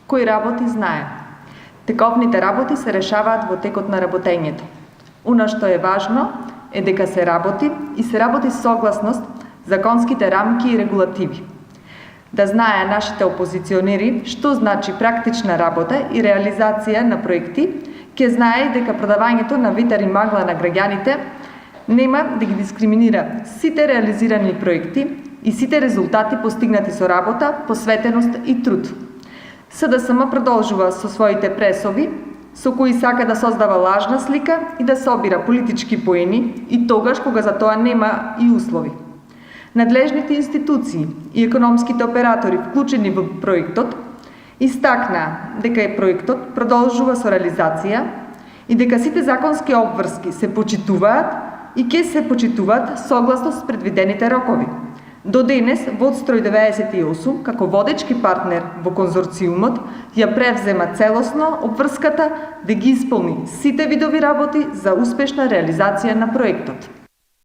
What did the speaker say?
Кои работи знае. Тековните работи се решаваат во текот на работењето. Она што е важно е дека се работи согласност законските рамки и регулативи. Да знае нашите опозиционери што значи практична работа и реализација на проекти, ќе знае и дека продавањето на витар и магла на граѓаните нема да ги дискриминира сите реализирани проекти и сите резултати постигнати со работа, посветеност и труд. СДСМ продолжува со своите пресови, со кои сака да создава лажна слика и да собира политички поени и тогаш кога за тоа нема и услови. Надлежните институции и економските оператори вклучени во проектот истакнаа дека проектот продолжува со реализација и дека сите законски обврски се почитуваат и ќе се почитуваат согласно с предвидените рокови. До денес Водстрой 98 како водечки партнер во конзорциумот ја превзема целосно обврската да ги исполни сите видови работи за успешна реализација на проектот.